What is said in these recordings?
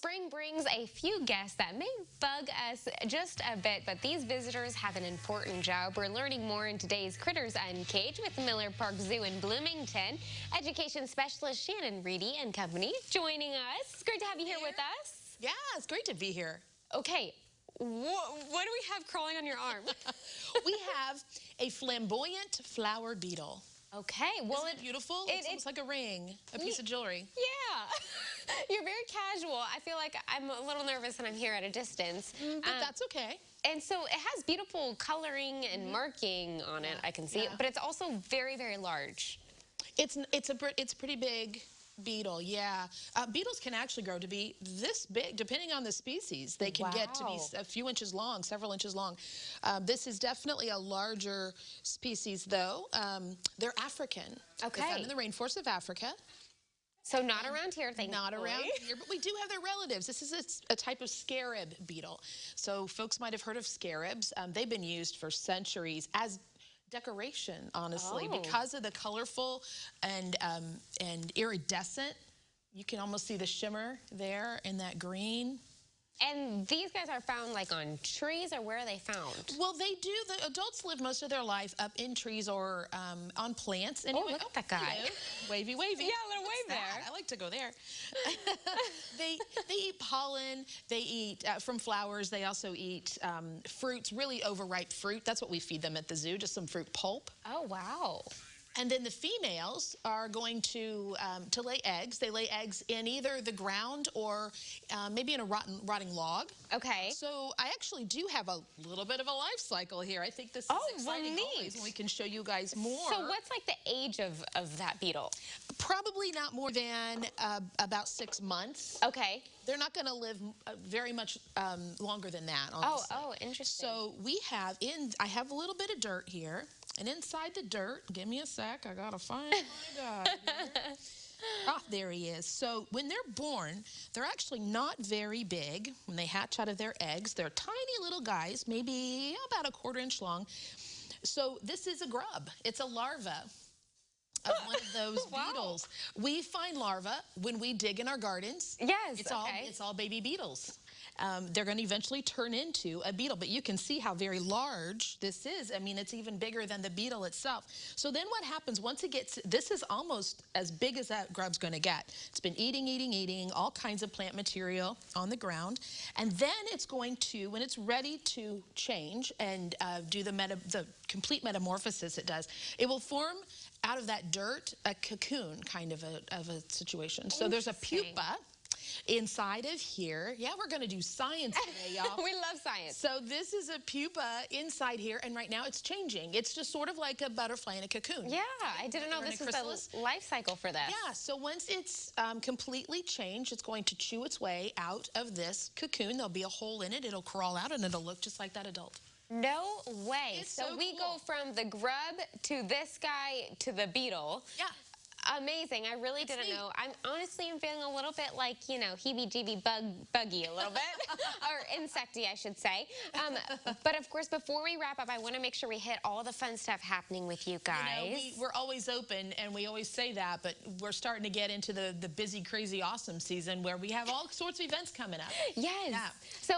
Spring brings a few guests that may bug us just a bit, but these visitors have an important job. We're learning more in today's Critters Uncaged with Miller Park Zoo in Bloomington. Education specialist Shannon Reedy and company joining us. It's great to have you here with us. Yeah, it's great to be here. Okay, what do we have crawling on your arm? We have a flamboyant flower beetle. Okay, well, Isn't it beautiful? It's almost like a ring, a piece of jewelry. Yeah, you're very casual. I feel like I'm a little nervous when I'm here at a distance. But that's okay. And so it has beautiful coloring and marking on it, I can see, but it's also very, very large. It's a pretty big beetle, yeah. Beetles can actually grow to be this big, depending on the species. They can get to be a few inches long, several inches long. This is definitely a larger species, though. They're African. Okay. They're found in the rainforest of Africa. So not around here, thankfully. Not around here, but we do have their relatives. This is a type of scarab beetle. So folks might have heard of scarabs. They've been used for centuries as decoration, honestly, because of the colorful and iridescent. You can almost see the shimmer there in that green. And these guys are found like on trees, or where are they found? Well, they do. The adults live most of their life up in trees or on plants. Anyway, look at that guy. Hello. Wavy, wavy. Yeah, a little wave there. I like to go there. They eat pollen. They eat from flowers. They also eat fruits, really overripe fruit. That's what we feed them at the zoo, just some fruit pulp. Oh, wow. And then the females are going to lay eggs. They lay eggs in either the ground or maybe in a rotting log. Okay. So I actually do have a little bit of a life cycle here. I think this is exciting always, and we can show you guys more. So what's like the age of that beetle? Probably not more than about 6 months. Okay. They're not going to live very much longer than that, honestly. Oh, interesting. So I have a little bit of dirt here. And inside the dirt, give me a sec, I gotta find my guy here. Ah, there he is. So when they're born, they're actually not very big. When they hatch out of their eggs, they're tiny little guys, maybe about a 1/4 inch long. So this is a grub. It's a larva of one of those beetles. We find larvae when we dig in our gardens. Yes, it's all baby beetles. They're going to eventually turn into a beetle, but you can see how very large this is. I mean, it's even bigger than the beetle itself. So then what happens once it gets, this is almost as big as that grub's going to get. It's been eating all kinds of plant material on the ground. And then it's going to, when it's ready to change and do the complete metamorphosis it does, it will form out of that dirt a cocoon kind of a situation. So there's a pupa inside of here. Yeah, we're going to do science today, y'all. We love science. So this is a pupa inside here, and right now it's changing. It's just sort of like a butterfly in a cocoon. Yeah, I didn't know this was the life cycle for this. Yeah, so once it's completely changed, it's going to chew its way out of this cocoon. There'll be a hole in it. It'll crawl out, and it'll look just like that adult. No way. It's so we cool. go from the grub to this guy to the beetle. Yeah. Amazing. I really didn't know. I'm feeling a little bit like, you know, heebie-jeebie buggy a little bit, or insecty, I should say. But of course, before we wrap up, I want to make sure we hit all the fun stuff happening with you guys. You know, we're always open, and we always say that, but we're starting to get into the busy, crazy, awesome season where we have all sorts of events coming up. Yes. Yeah. So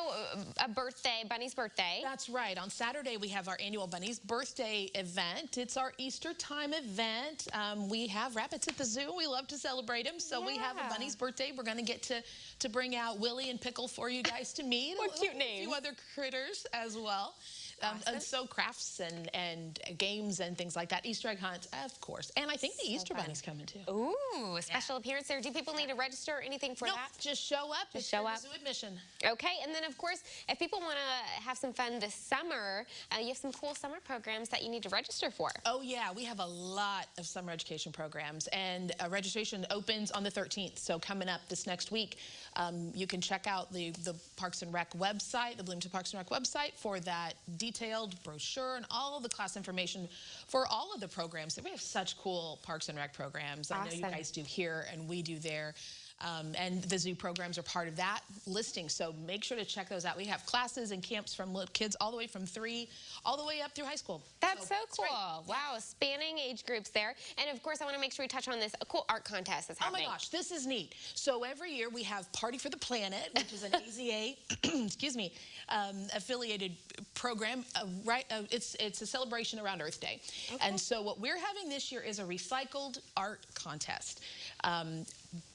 a birthday, Bunny's birthday. That's right. On Saturday, we have our annual Bunny's birthday event. It's our Easter time event. We have rabbits at the zoo. We love to celebrate them. So we have a Bunny's birthday. We're going to get to bring out Willie and Pickle for you guys to meet. What cute name. A few other critters as well. Awesome. And so crafts and games and things like that. Easter egg hunts, of course. And I think the Easter Bunny's coming too. Ooh, special appearance there. Do people need to register or anything for that? Just show up. Just show up. Zoo admission. Okay, and then of course, if people want to have some fun this summer, you have some cool summer programs that you need to register for. Oh yeah, we have a lot of summer education programs, and registration opens on the 13th. So coming up this next week, you can check out the Parks and Rec website, the Bloomington Parks and Rec website, for that detailed brochure and all of the class information for all of the programs. We have such cool Parks and Rec programs. Awesome. I know you guys do here and we do there. And the zoo programs are part of that listing. So make sure to check those out. We have classes and camps from little kids all the way from 3 all the way up through high school. That's so cool. Wow, spanning age groups there. And of course, I want to make sure we touch on this cool art contest that's happening. Oh my gosh, this is neat. So every year we have Party for the Planet, which is an AZA, excuse me, affiliated program. It's a celebration around Earth Day. Okay. And so what we're having this year is a recycled art contest.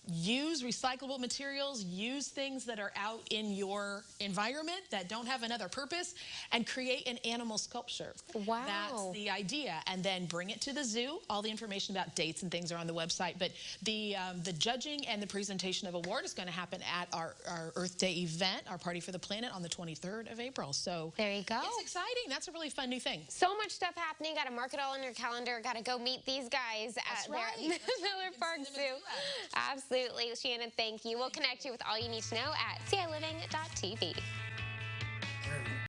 Use recyclable materials, use things that are out in your environment that don't have another purpose, and create an animal sculpture. Wow. That's the idea. And then bring it to the zoo. All the information about dates and things are on the website. But the judging and the presentation of award is going to happen at our Earth Day event, our Party for the Planet, on the 23rd of April. So there you go. It's exciting. That's a really fun new thing. So much stuff happening. Got to mark it all on your calendar. Got to go meet these guys at Miller Park Zoo. Absolutely. Shannon, thank you. We'll connect you with all you need to know at CILiving.tv.